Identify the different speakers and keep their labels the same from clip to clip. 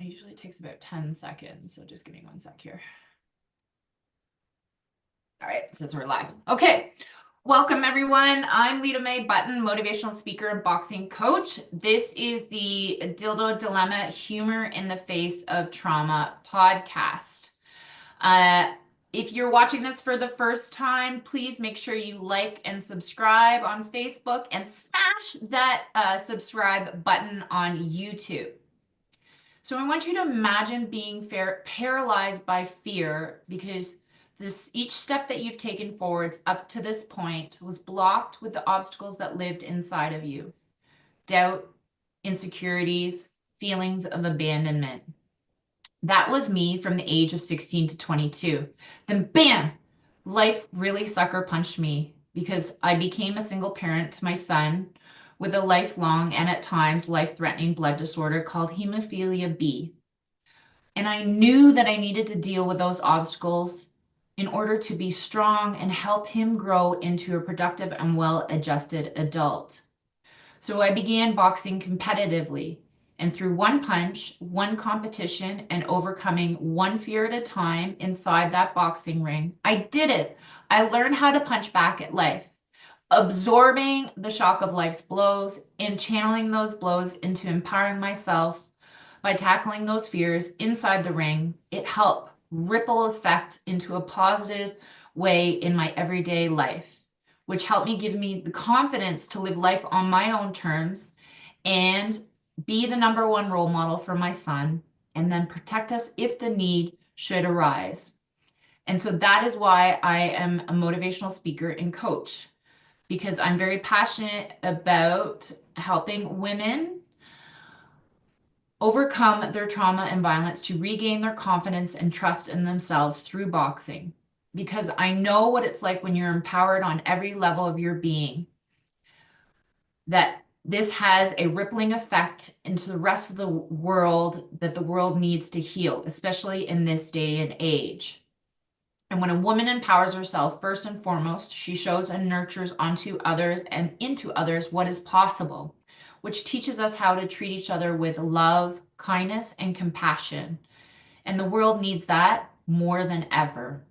Speaker 1: Usually it takes about 10 seconds, so just give me 1 sec here. All right, it says we're live. Okay, welcome everyone. I'm Lita Mae Button, motivational speaker and boxing coach. This is the Dildo Dilemma Humor in the Face of Trauma podcast. If you're watching this for the first time, please make sure you like and subscribe on Facebook and smash that subscribe button on YouTube. So I want you to imagine being paralyzed by fear because each step that you've taken forwards up to this point was blocked with the obstacles that lived inside of you. Doubt, insecurities, feelings of abandonment. That was me from the age of 16 to 22. Then bam, life really sucker punched me because I became a single parent to my son with a lifelong and at times life-threatening blood disorder called hemophilia B. And I knew that I needed to deal with those obstacles in order to be strong and help him grow into a productive and well-adjusted adult. So I began boxing competitively, and through one punch, one competition, and overcoming one fear at a time inside that boxing ring, I did it. I learned how to punch back at life, absorbing the shock of life's blows and channeling those blows into empowering myself by tackling those fears inside the ring. It helped ripple effect into a positive way in my everyday life, which helped me give me the confidence to live life on my own terms and be the number one role model for my son, and then protect us if the need should arise. And so that is why I am a motivational speaker and coach, because I'm very passionate about helping women overcome their trauma and violence to regain their confidence and trust in themselves through boxing. Because I know what it's like when you're empowered on every level of your being, that this has a rippling effect into the rest of the world that the world needs to heal, especially in this day and age. And when a woman empowers herself, first and foremost, she shows and nurtures onto others and into others what is possible, which teaches us how to treat each other with love, kindness, and compassion. And the world needs that more than ever.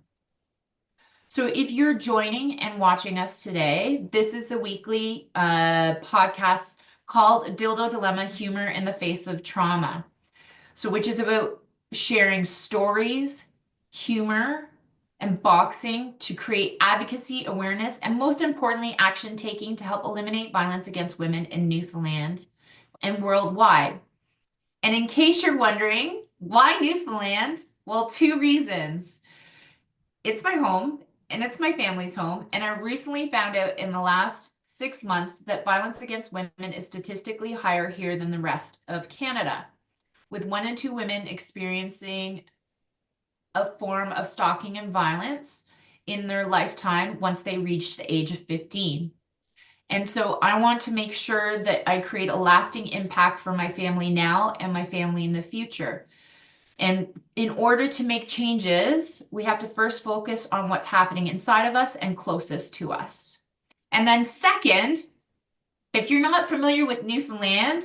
Speaker 1: So if you're joining and watching us today, this is the weekly podcast called Dildo Dilemma, Humor in the Face of Trauma. So which is about sharing stories, humor, and boxing to create advocacy, awareness, and most importantly, action taking to help eliminate violence against women in Newfoundland and worldwide. And in case you're wondering, why Newfoundland? Well, 2 reasons. It's my home and it's my family's home. And I recently found out in the last 6 months that violence against women is statistically higher here than the rest of Canada, with 1 in 2 women experiencing a form of stalking and violence in their lifetime once they reach the age of 15. And so I want to make sure that I create a lasting impact for my family now and my family in the future. And in order to make changes, we have to first focus on what's happening inside of us and closest to us. And then second, if you're not familiar with Newfoundland,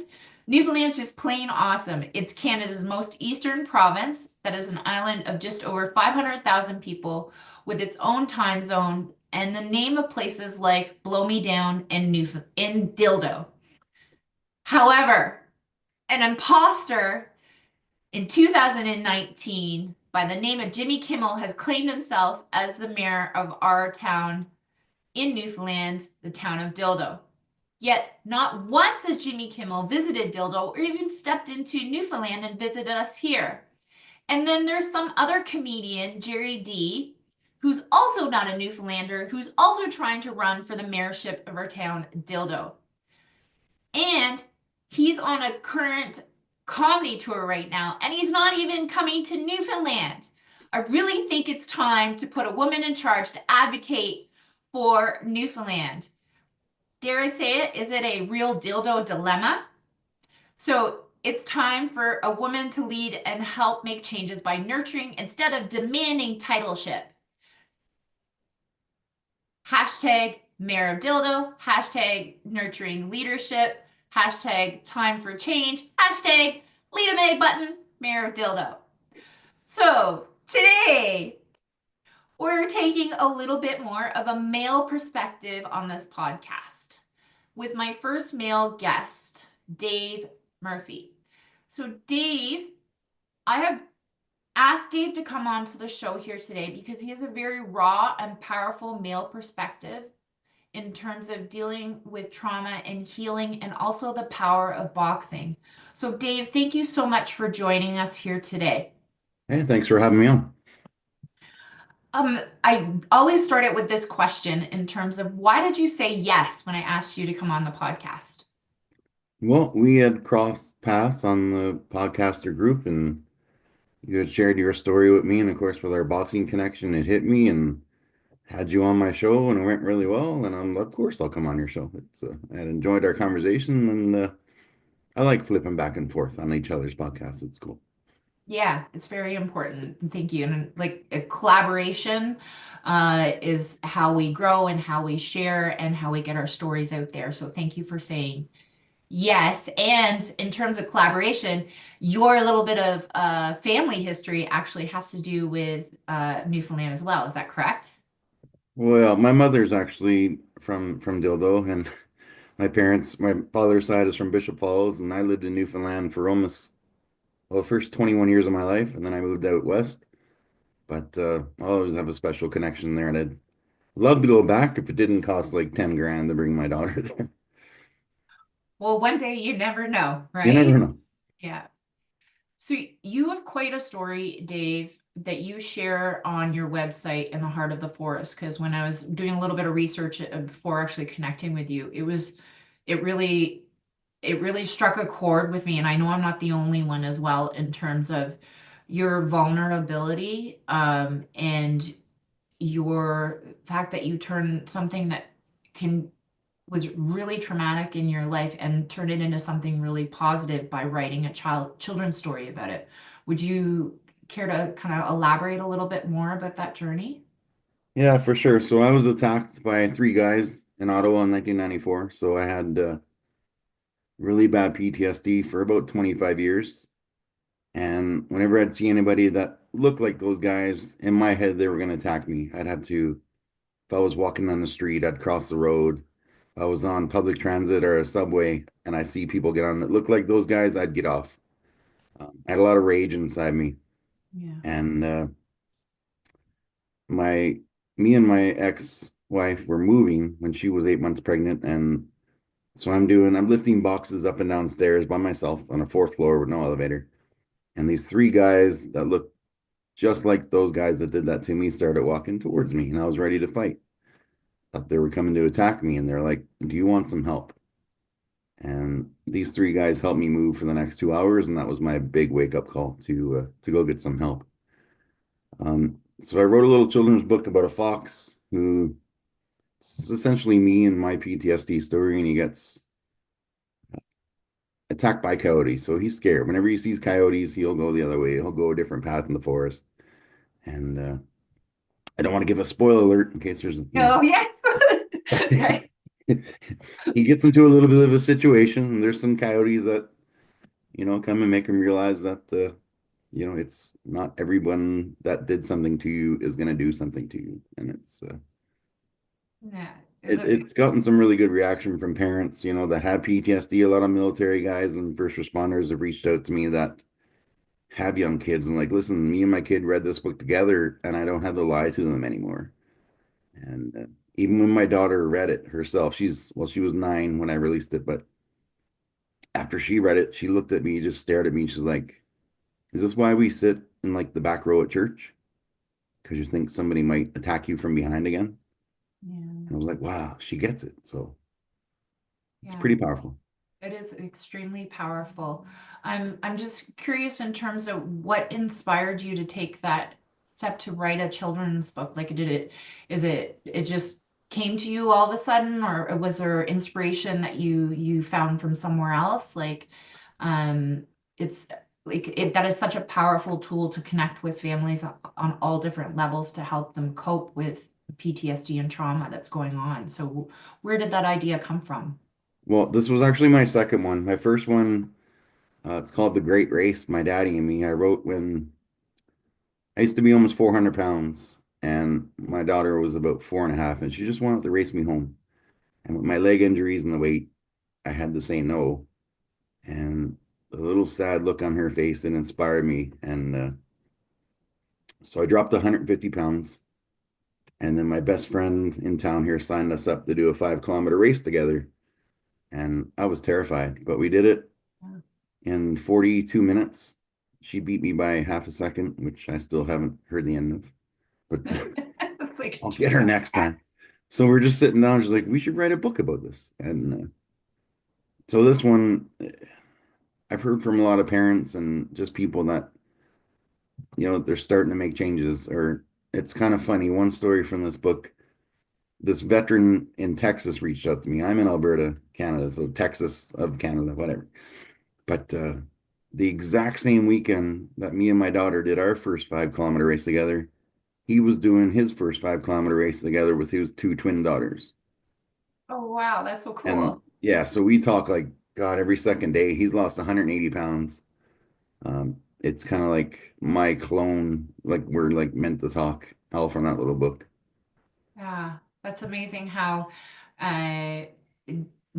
Speaker 1: Newfoundland's just plain awesome. It's Canada's most eastern province that is an island of just over 500,000 people with its own time zone and the name of places like Blow Me Down and Dildo. However, an imposter in 2019 by the name of Jimmy Kimmel has claimed himself as the mayor of our town in Newfoundland, the town of Dildo. Yet not once has Jimmy Kimmel visited Dildo or even stepped into Newfoundland and visited us here. And then there's some other comedian, Jerry D, who's also not a Newfoundlander, who's also trying to run for the mayorship of our town, Dildo. And he's on a current comedy tour right now, and he's not even coming to Newfoundland. I really think it's time to put a woman in charge to advocate for Newfoundland. Dare I say it? Is it a real dildo dilemma? So it's time for a woman to lead and help make changes by nurturing instead of demanding titleship. Hashtag Mayor of Dildo, hashtag nurturing leadership, hashtag time for change, hashtag Lita Mae Button, Mayor of Dildo. So today we're taking a little bit more of a male perspective on this podcast with my first male guest, Dave Murphy. So, Dave, I have asked Dave to come on to the show here today because he has a very raw and powerful male perspective in terms of dealing with trauma and healing and also the power of boxing. So, Dave, thank you so much for joining us here today.
Speaker 2: Hey, thanks for having me on.
Speaker 1: I always start it with this question in terms of why did you say yes when I asked you to come on the podcast?
Speaker 2: Well, we had crossed paths on the podcaster group, and you had shared your story with me. And of course, with our boxing connection, it hit me and had you on my show, and it went really well. And I'm, of course, I'll come on your show. I had enjoyed our conversation, and I like flipping back and forth on each other's podcasts. It's cool.
Speaker 1: Yeah, it's very important. Thank you. And like a collaboration is how we grow and how we share and how we get our stories out there. So thank you for saying yes. And in terms of collaboration, your little bit of family history actually has to do with Newfoundland as well. Is that correct?
Speaker 2: Well, my mother's actually from Dildo, and my father's side is from Bishop Falls, and I lived in Newfoundland for almost the first 21 years of my life, and then I moved out west. But I'll always have a special connection there, and I'd love to go back if it didn't cost like 10 grand to bring my daughter there.
Speaker 1: Well, one day you never know,
Speaker 2: You never
Speaker 1: right?
Speaker 2: know.
Speaker 1: Yeah. So you have quite a story, Dave, that you share on your website in the heart of the forest. Because when I was doing a little bit of research before actually connecting with you, it really, it really struck a chord with me. And I know I'm not the only one as well in terms of your vulnerability, and your fact that you turn something that can was really traumatic in your life and turn it into something really positive by writing a children's story about it. Would you care to kind of elaborate a little bit more about that journey?
Speaker 2: Yeah, for sure. So I was attacked by three guys in Ottawa in 1994. So I had really bad PTSD for about 25 years. And whenever I'd see anybody that looked like those guys, in my head, they were going to attack me. I'd have to, if I was walking down the street, I'd cross the road. If I was on public transit or a subway and I see people get on that look like those guys, I'd get off. I had a lot of rage inside me,
Speaker 1: Yeah.
Speaker 2: and my me and my ex-wife were moving when she was 8 months pregnant, and so I'm lifting boxes up and down stairs by myself on a fourth floor with no elevator, and these three guys that looked just like those guys that did that to me started walking towards me, and I was ready to fight. Thought they were coming to attack me, and they're like, "Do you want some help?" And these three guys helped me move for the next 2 hours, and that was my big wake up call to go get some help. So I wrote a little children's book about a fox who it's essentially me and my PTSD story, and he gets attacked by coyotes. So he's scared. Whenever he sees coyotes, he'll go the other way. He'll go a different path in the forest. And I don't want to give a spoiler alert in case
Speaker 1: Oh, yes. Okay.
Speaker 2: he gets into a little bit of a situation. And there's some coyotes that, come and make him realize that, it's not everyone that did something to you is going to do something to you. And
Speaker 1: Yeah.
Speaker 2: it's gotten some really good reaction from parents, that have PTSD. A lot of military guys and first responders have reached out to me that have young kids and like, listen, me and my kid read this book together, and I don't have to lie to them anymore. And even when my daughter read it herself, she was 9 when I released it, but after she read it, she looked at me, just stared at me. She's like, "Is this why we sit in like the back row at church? Because you think somebody might attack you from behind again?"
Speaker 1: Yeah.
Speaker 2: And I was like, "Wow, she gets it." So it's
Speaker 1: Yeah.
Speaker 2: pretty powerful.
Speaker 1: It is extremely powerful. I'm just curious in terms of what inspired you to take that step to write a children's book. Like it just came to you all of a sudden, or was there inspiration that you found from somewhere else? Like um it's like that is such a powerful tool to connect with families on all different levels to help them cope with PTSD and trauma that's going on. So where did that idea come from?
Speaker 2: Well, this was actually my second one. My first one, It's called The Great Race, My Daddy and Me. I wrote when I used to be almost 400 pounds, and my daughter was about 4.5, and she just wanted to race me home. And with my leg injuries and the weight, I had to say no. And the little sad look on her face, it inspired me. And so I dropped 150 pounds. And then my best friend in town here signed us up to do a 5 kilometer race together. And I was terrified, but we did it
Speaker 1: Yeah.
Speaker 2: in 42 minutes. She beat me by half a second, which I still haven't heard the end of, but
Speaker 1: It's like
Speaker 2: I'll get her next time. So we're just sitting down. She's like, we should write a book about this. And so this one, I've heard from a lot of parents and just people that, they're starting to make changes. Or it's kind of funny. One story from this book, this veteran in Texas reached out to me. I'm in Alberta, Canada, so Texas of Canada, whatever. But the exact same weekend that me and my daughter did our first 5 kilometer race together, he was doing his first 5 kilometer race together with his two twin daughters.
Speaker 1: Oh, wow, that's so
Speaker 2: And
Speaker 1: cool.
Speaker 2: yeah, so we talk like God every second day. He's lost 180 pounds. It's kind of like my clone, like we're like meant to talk, all from that little book.
Speaker 1: Yeah, that's amazing how uh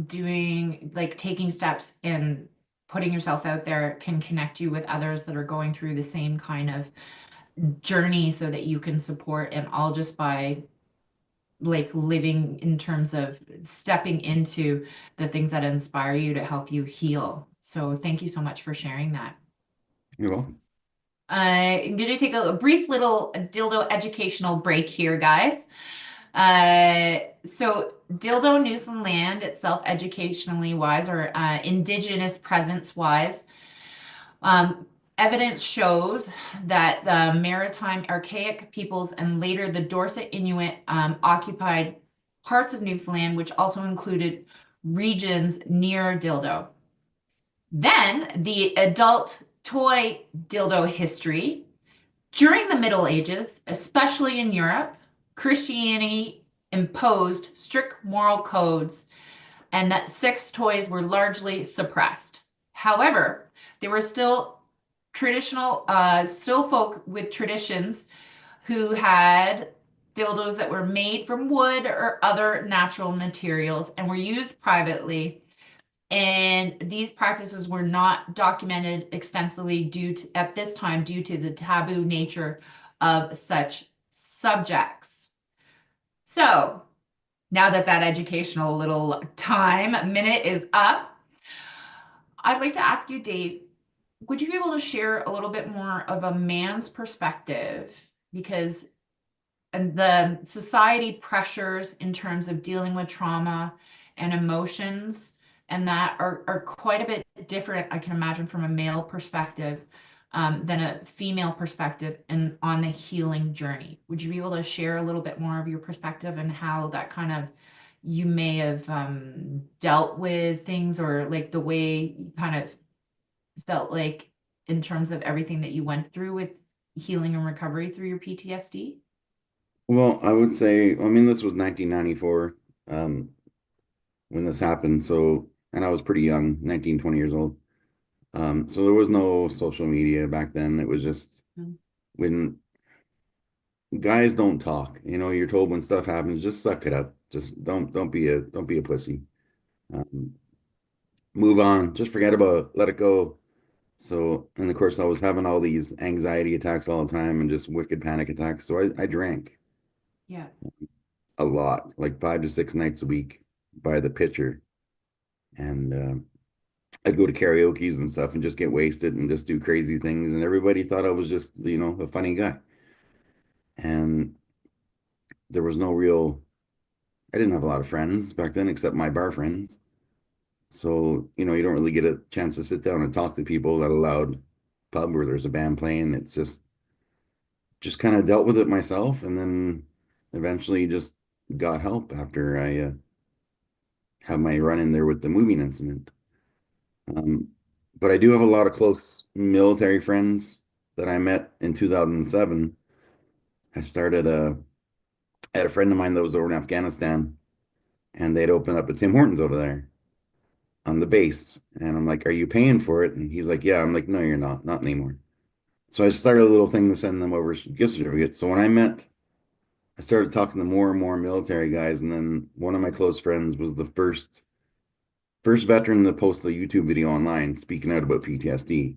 Speaker 1: doing like taking steps and putting yourself out there can connect you with others that are going through the same kind of journey so that you can support and all just by like living in terms of stepping into the things that inspire you to help you heal. So thank you so much for sharing that.
Speaker 2: You're welcome.
Speaker 1: I'm going to take a brief little dildo educational break here, guys. So Dildo Newfoundland itself, educationally wise or indigenous presence wise, um, evidence shows that the maritime archaic peoples and later the Dorset Inuit occupied parts of Newfoundland, which also included regions near dildo. Then the adult toy dildo history. During the Middle Ages, especially in Europe, Christianity imposed strict moral codes and that sex toys were largely suppressed. However, there were still folk with traditions who had dildos that were made from wood or other natural materials and were used privately. And these practices were not documented extensively at this time due to the taboo nature of such subjects. So now that that educational little time minute is up, I'd like to ask you, Dave, would you be able to share a little bit more of a man's perspective? Because and the society pressures in terms of dealing with trauma and emotions, and that are quite a bit different, I can imagine, from a male perspective than a female perspective and on the healing journey. Would you be able to share a little bit more of your perspective and how that kind of you may have dealt with things or like the way you kind of felt like in terms of everything that you went through with healing and recovery through your PTSD?
Speaker 2: Well, I would say, I mean, this was 1994 um, when this happened. So, and I was pretty young, 19, 20 years old. So there was no social media back then. It was just
Speaker 1: Mm.
Speaker 2: when guys don't talk, you're told when stuff happens, just suck it up. Just don't be a pussy. Um, Move on. Just forget about it. Let it go. So, and of course, I was having all these anxiety attacks all the time and just wicked panic attacks. So I drank
Speaker 1: Yeah.
Speaker 2: a lot, like 5 to 6 nights a week by the pitcher. And I'd go to karaoke's and stuff and just get wasted and just do crazy things. And everybody thought I was just, a funny guy. And there was no real, I didn't have a lot of friends back then except my bar friends. So, you don't really get a chance to sit down and talk to people at a loud pub where there's a band playing. It's just kind of dealt with it myself and then eventually just got help after I had my run in there with the moving incident. Um, but I do have a lot of close military friends that I met in 2007. I started I had a friend of mine that was over in Afghanistan and they'd opened up a Tim Hortons over there. on the base. And I'm like, are you paying for it? And he's like, yeah. I'm like, no, you're not, not anymore. So I started a little thing to send them over gift certificates. So when I started talking to more and more military guys. And then one of my close friends was the first veteran to post a YouTube video online speaking out about PTSD.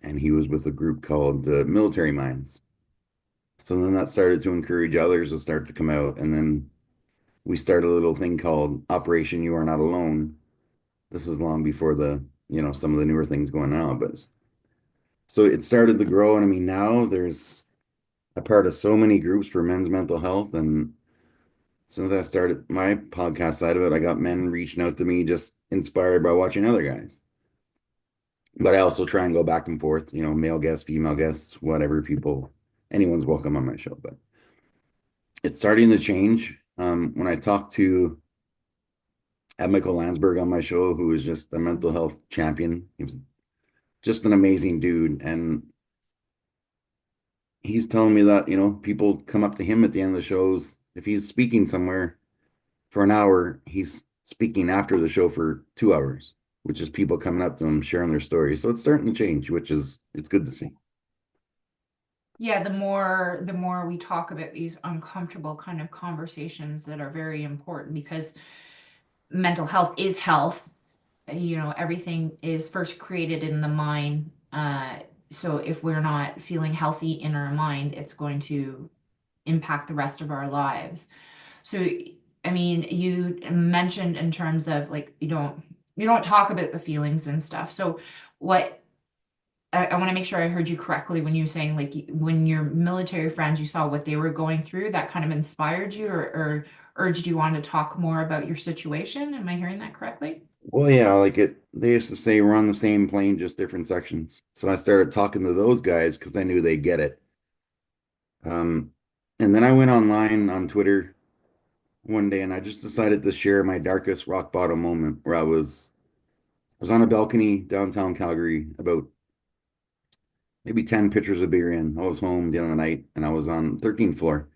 Speaker 2: And he was with a group called Military Minds. So then that started to encourage others to start to come out. And then we started a little thing called Operation You Are Not Alone. This is long before some of the newer things going on, but so it started to grow. And I mean, now there's a part of so many groups for men's mental health. And since I started my podcast side of it, I got men reaching out to me just inspired by watching other guys. But I also try and go back and forth, male guests, female guests, whatever people, anyone's welcome on my show. But it's starting to change. When I talked to had Michael Landsberg on my show, who was just a mental health champion. He was just an amazing dude. And he's telling me that, people come up to him at the end of the shows. If he's speaking somewhere for an hour, he's speaking after the show for 2 hours, which is people coming up to him, sharing their stories. So it's starting to change, it's good to see.
Speaker 1: Yeah, the more we talk about these uncomfortable kind of conversations that are very important, because mental health is health. Everything is first created in the mind. So if we're not feeling healthy in our mind, it's going to impact the rest of our lives. So, I mean, you mentioned in terms of like you don't talk about the feelings and stuff. So what I want to make sure I heard you correctly when you were saying, like, when your military friends, you saw what they were going through, that kind of inspired you, or urged you on to talk more about your situation. Am I hearing that correctly?
Speaker 2: Well, yeah, like they used to say we're on the same plane, just different sections. So I started talking to those guys because I knew they get it. Um, and then I went online on Twitter one day and I just decided to share my darkest rock bottom moment where I was on a balcony downtown Calgary, about maybe 10 pitchers of beer in. I was home the end of the night and I was on 13th floor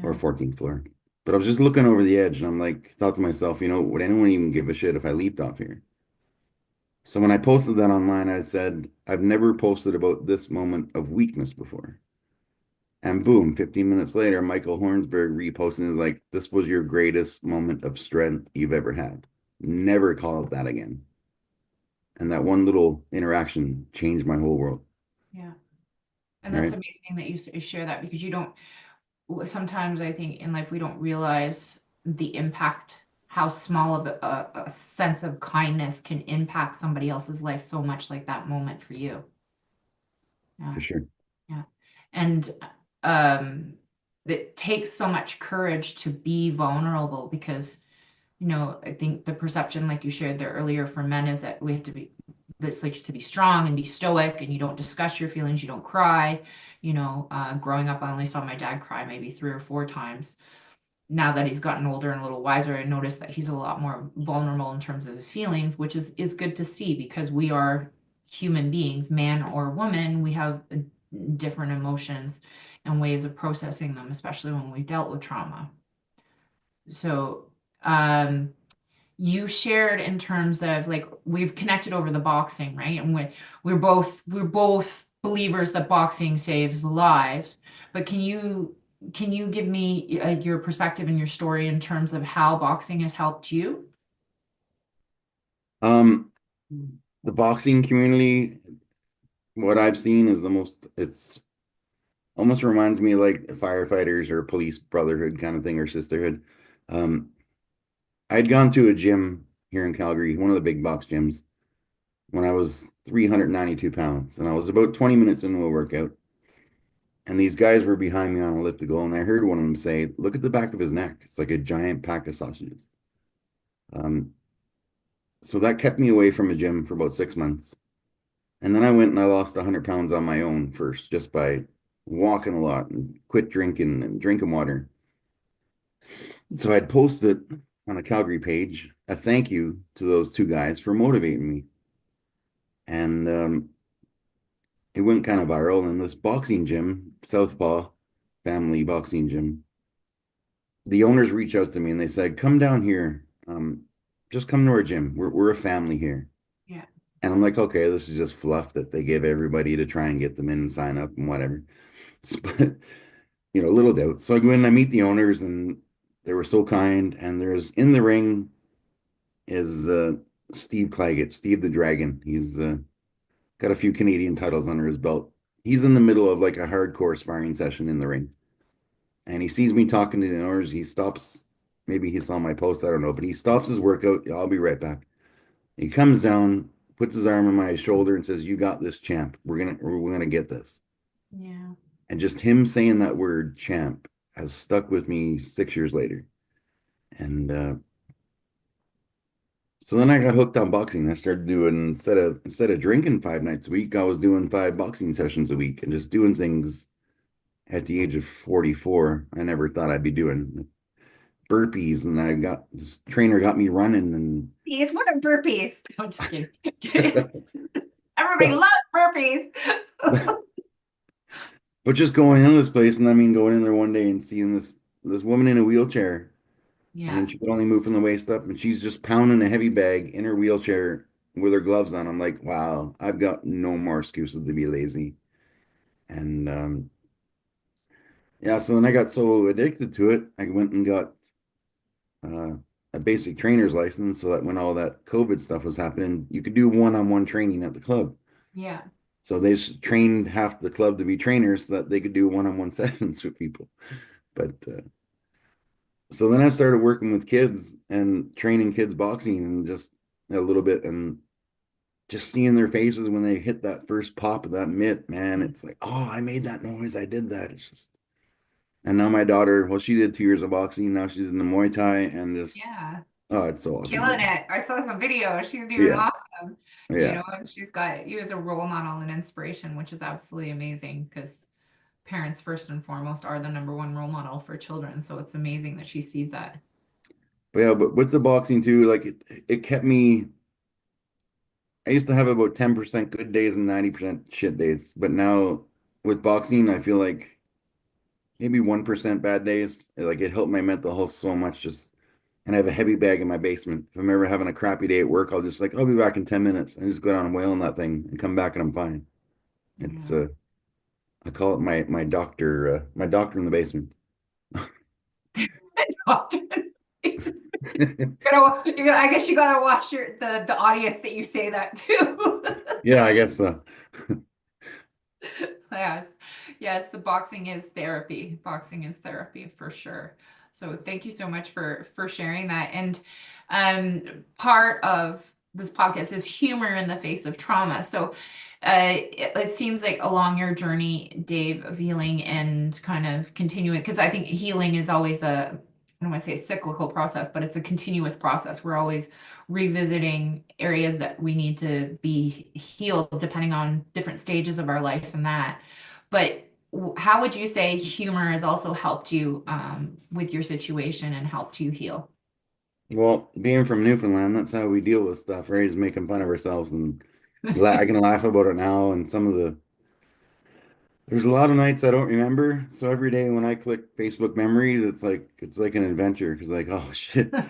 Speaker 2: or
Speaker 1: Yeah.
Speaker 2: 14th floor. But I was just looking over the edge and I'm like, thought to myself, would anyone even give a shit if I leaped off here? So when I posted that online, I said, I've never posted about this moment of weakness before. And boom, 15 minutes later, Michael Hornsberg reposted and is like, this was your greatest moment of strength you've ever had. Never call it that again. And that one little interaction changed my whole world.
Speaker 1: Yeah. And that's
Speaker 2: Right?
Speaker 1: amazing that you share that, because you don't, sometimes I think in life we don't realize the impact, how small of a sense of kindness can impact somebody else's life so much, like that moment for you. Yeah.
Speaker 2: For sure.
Speaker 1: Yeah. And um it takes so much courage to be vulnerable, because I think the perception, like you shared there earlier, for men is that we have to be, this likes to be strong and be stoic, and you don't discuss your feelings, you don't cry. Growing up, I only saw my dad cry maybe 3 or 4 times. Now that he's gotten older and a little wiser, I noticed that he's a lot more vulnerable in terms of his feelings, which is good to see, because we are human beings, man or woman. We have different emotions and ways of processing them, especially when we dealt with trauma. So, you shared in terms of, like, we've connected over the boxing, right? And we're both believers that boxing saves lives. But can you give me your perspective and your story in terms of how boxing has helped you?
Speaker 2: Um, the boxing community, what I've seen is it's almost reminds me of like firefighters or police brotherhood kind of thing or sisterhood. Um, I'd gone to a gym here in Calgary, one of the big box gyms, when I was 392 pounds, and I was about 20 minutes into a workout. And these guys were behind me on elliptical, and I heard one of them say, "Look at the back of his neck. It's like a giant pack of sausages." Um, so that kept me away from a gym for about 6 months. And then I went and I lost 100 pounds on my own first, just by walking a lot and quit drinking and drinking water. So I'd posted on a Calgary page a thank you to those two guys for motivating me. And it went kind of viral. And this boxing gym, Southpaw Family Boxing Gym, the owners reached out to me and they said, "Come down here. just come to our gym. We're a family here.
Speaker 1: Yeah.
Speaker 2: And I'm like, okay, this is just fluff that they give everybody to try and get them in and sign up and whatever. But little doubt. So I go in and I meet the owners, and they were so kind. And there's in the ring is Steve Claggett, Steve the Dragon. He's got a few Canadian titles under his belt. He's in the middle of like a hardcore sparring session in the ring, and he sees me talking to the owners. He stops. Maybe he saw my post. I don't know, but he stops his workout. "Yeah, I'll be right back." He comes down, puts his arm on my shoulder, and says, "You got this, champ. We're gonna get this."
Speaker 1: Yeah.
Speaker 2: And just him saying that word, champ, has stuck with me 6 years later. And so then I got hooked on boxing. I started doing instead of drinking 5 nights a week, I was doing 5 boxing sessions a week and just doing things at the age of 44. I never thought I'd be doing burpees, and I got this trainer got me running and
Speaker 1: It's what are burpees? I'm just kidding. Everybody loves burpees.
Speaker 2: but just going into this place, and I mean going in there one day and seeing this woman in a wheelchair. I mean,
Speaker 1: Yeah.
Speaker 2: she could only move from the waist up, and she's just pounding a heavy bag in her wheelchair with her gloves on. I'm like, wow, I've got no more excuses to be lazy. And yeah, so then I got so addicted to it, I went and got uh, a basic trainer's license so that when all that COVID stuff was happening, you could do one-on-one training at the club.
Speaker 1: Yeah.
Speaker 2: So they trained half the club to be trainers so that they could do one-on-one sessions with people. But so then I started working with kids and training kids boxing and just a little bit, and just seeing their faces when they hit that first pop of that mitt, man, it's like, oh, I made that noise. I did that. It's just, and now my daughter, well, she did 2 years of boxing. Now she's in the Muay Thai and just,
Speaker 1: Yeah.
Speaker 2: oh, it's so awesome to
Speaker 1: Killing
Speaker 2: me.
Speaker 1: it. I saw some videos. She's doing
Speaker 2: Yeah.
Speaker 1: awesome.
Speaker 2: Yeah.
Speaker 1: And she's got you as a role model and inspiration, which is absolutely amazing because parents, first and foremost, are the number one role model for children. So it's amazing that she sees that.
Speaker 2: But yeah, but with the boxing too, like it kept me, I used to have about 10% good days and 90% shit days. But now with boxing, I feel like maybe 1% bad days. Like it helped my mental health so much. Just and I have a heavy bag in my basement. If I'm ever having a crappy day at work, I'll just like I'll be back in 10 minutes and just go down and wail on that thing and come back and I'm fine. It's
Speaker 1: Yeah.
Speaker 2: I call it my doctor in the basement.
Speaker 1: I guess you gotta watch the audience that you say that to.
Speaker 2: Yeah, I guess so.
Speaker 1: Yes. Yes, the boxing is therapy. Boxing is therapy for sure. So thank you so much for sharing that. And part of this podcast is humor in the face of trauma. So it seems like along your journey, Dave, of healing and kind of continuing, because I think healing is always I don't want to say a cyclical process, but it's a continuous process. We're always revisiting areas that we need to be healed depending on different stages of our life and that. But how would you say humor has also helped you with your situation and helped you heal?
Speaker 2: Well, being from Newfoundland, that's how we deal with stuff, right? Is making fun of ourselves, and I can laugh about it now. And there's a lot of nights I don't remember. So every day when I click Facebook memories, it's like an adventure because like, oh shit, I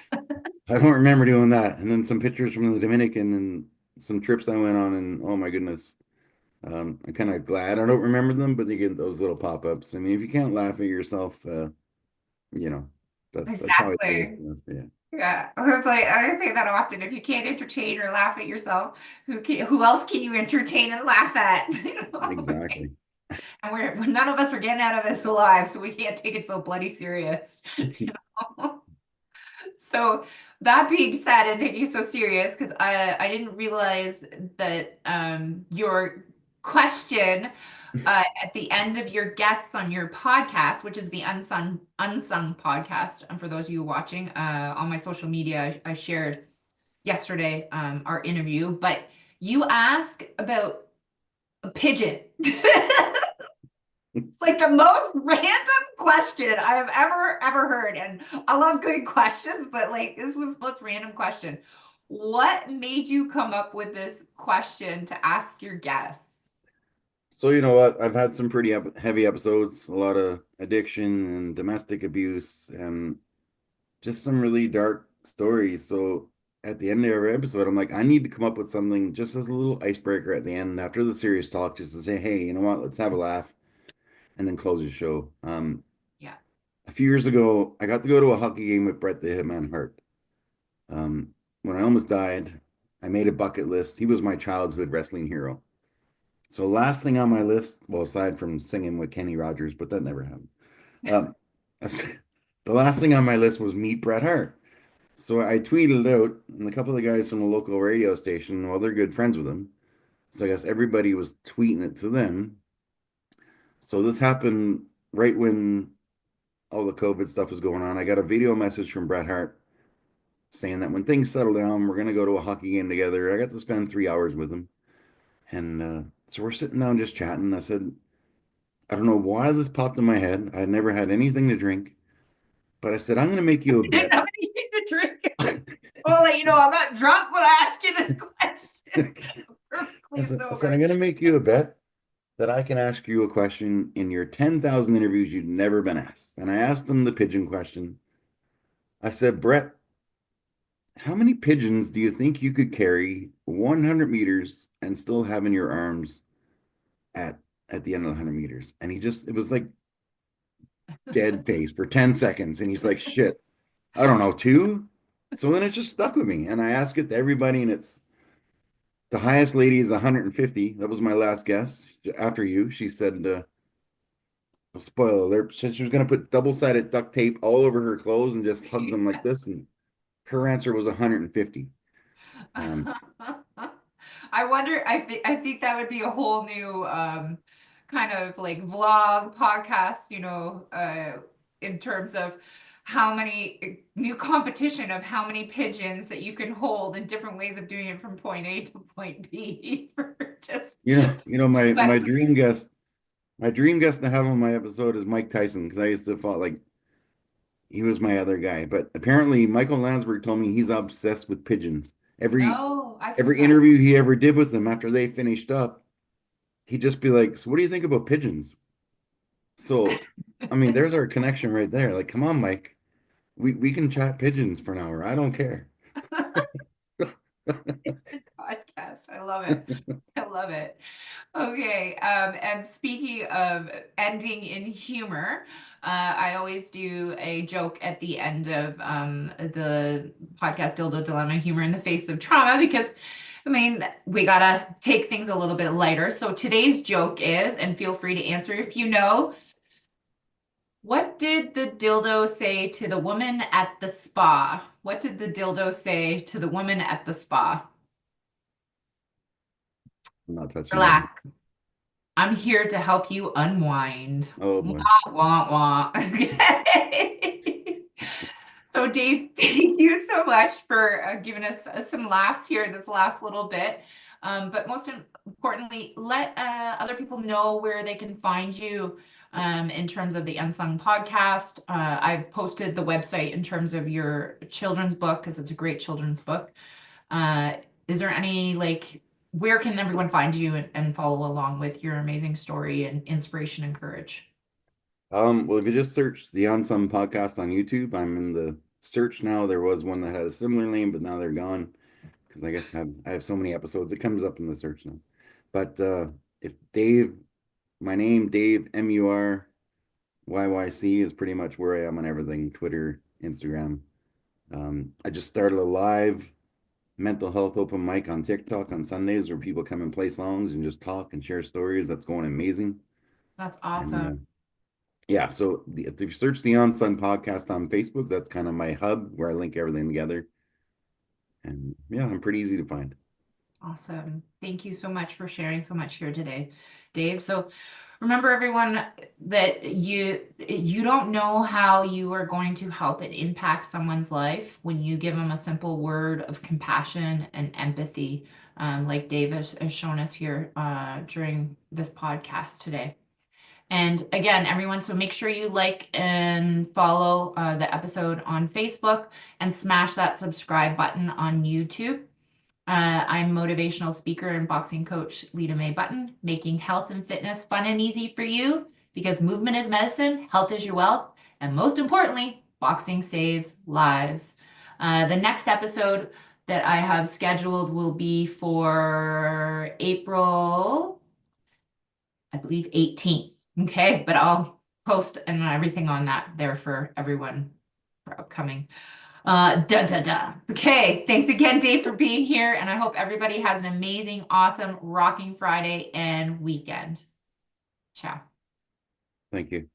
Speaker 2: don't remember doing that. And then some pictures from the Dominican and some trips I went on, and oh my goodness, I'm kind of glad I don't remember them, but you get those little pop-ups. I mean, if you can't laugh at yourself, you know, that's how I deal with
Speaker 1: Exactly.
Speaker 2: stuff. Yeah,
Speaker 1: Yeah, it's like I say that often. If you can't entertain or laugh at yourself, who else can you entertain and laugh at?
Speaker 2: exactly.
Speaker 1: And none of us are getting out of this alive, so we can't take it so bloody serious. So that being said, and taking you so serious, because I didn't realize that your question at the end of your guests on your podcast, which is the Unsung podcast, and for those of you watching on my social media, I shared yesterday our interview, but you ask about a pigeon. It's like the most random question I have ever heard. And I love good questions, but like this was the most random question. What made you come up with this question to ask your guests?
Speaker 2: So you know what? I've had some pretty heavy episodes, a lot of addiction and domestic abuse, and just some really dark stories. So at the end of every episode, I'm like, I need to come up with something just as a little icebreaker at the end after the serious talk, just to say, hey, you know what? Let's have a laugh and then close the show.
Speaker 1: Yeah.
Speaker 2: A few years ago, I got to go to a hockey game with Brett the Hitman Hart. When I almost died, I made a bucket list. He was my childhood wrestling hero. So last thing on my list, well, aside from singing with Kenny Rogers, but that never happened. Um, the last thing on my list was meet Bret Hart. So I tweeted out, and a couple of the guys from the local radio station, well, they're good friends with him. So I guess everybody was tweeting it to them. So this happened right when all the COVID stuff was going on. I got a video message from Bret Hart saying that when things settle down, we're going to go to a hockey game together. I got to spend 3 hours with him. And so we're sitting down just chatting. I said, I don't know why this popped in my head. I had never had anything to drink, but I said, I'm going to make you a
Speaker 1: I didn't
Speaker 2: bet.
Speaker 1: have anything to drink. I'll let you know I'm not drunk when I ask you this question.
Speaker 2: I
Speaker 1: Perfectly
Speaker 2: said, I'm
Speaker 1: sober.
Speaker 2: going to make you a bet that I can ask you a question in your 10,000 interviews you've never been asked. And I asked him the pigeon question. I said, Brett, how many pigeons do you think you could carry 100 meters and still have in your arms at at the end of the 100 meters? And it was like dead face for 10 seconds. And he's like, shit, I don't know, two? So then it just stuck with me. And I ask it to everybody, and it's the highest lady is 150. That was my last guess. After you, she said, spoiler alert, she was going to put double-sided duct tape all over her clothes and just hug them like this. And her answer was 150. Um,
Speaker 1: I wonder, I think that would be a whole new kind of like vlog podcast, in terms of how many new competition of how many pigeons that you can hold and different ways of doing it from point A to point B for just
Speaker 2: my
Speaker 1: but
Speaker 2: dream guest to have on my episode is Mike Tyson because I used to thought like he was my other guy. But apparently Michael Landsberg told me he's obsessed with pigeons. Every
Speaker 1: no, I've heard
Speaker 2: every
Speaker 1: that.
Speaker 2: interview he ever did with them after they finished up, he'd just be like, "So what do you think about pigeons?" So, I mean, there's our connection right there. Like, come on, Mike. We can chat pigeons for an hour. I don't care.
Speaker 1: Podcast. I love it. I love it. Okay, and speaking of ending in humor, I always do a joke at the end of the podcast Dildo Dilemma Humor in the Face of Trauma because I mean, we gotta take things a little bit lighter. So today's joke is, and feel free to answer if you know, what did the dildo say to the woman at the spa? What did the dildo say to the woman at the spa?
Speaker 2: I'm not touching that.
Speaker 1: Relax. I'm here to help you unwind.
Speaker 2: Oh
Speaker 1: Wah,
Speaker 2: boy.
Speaker 1: wah, wah. Okay. So, Dave, thank you so much for giving us some laughs here this last little bit. But most importantly, let other people know where they can find you in terms of the Unsung podcast. I've posted the website in terms of your children's book because it's a great children's book. Uh, is there any like where can everyone find you and follow along with your amazing story and inspiration and courage?
Speaker 2: Well, if you just search the On Some podcast on YouTube, I'm in the search now. There was one that had a similar name, but now they're gone because I guess I have so many episodes. It comes up in the search now. But if Dave, my name, Dave, MURYYC is pretty much where I am on everything, Twitter, Instagram. I just started a live mental health open mic on TikTok on Sundays where people come and play songs and just talk and share stories. That's going amazing.
Speaker 1: That's
Speaker 2: And
Speaker 1: awesome.
Speaker 2: yeah, so if you search the Unsun podcast on Facebook, that's kind of my hub where I link everything together. And yeah, I'm pretty easy to find.
Speaker 1: Awesome. Thank you so much for sharing so much here today, Dave. So remember everyone that you don't know how you are going to help it impact someone's life when you give them a simple word of compassion and empathy, like Dave has shown us here during this podcast today. And again, everyone, so make sure you like and follow the episode on Facebook and smash that subscribe button on YouTube. I'm motivational speaker and boxing coach Lita Mae Button, making health and fitness fun and easy for you because movement is medicine, health is your wealth, and most importantly, boxing saves lives. The next episode that I have scheduled will be for April, I believe 18th. Okay, but I'll post and everything on that there for everyone for upcoming. Dun dun dun. Okay, thanks again, Dave, for being here, and I hope everybody has an amazing, awesome, rocking Friday and weekend. Ciao.
Speaker 2: Thank you.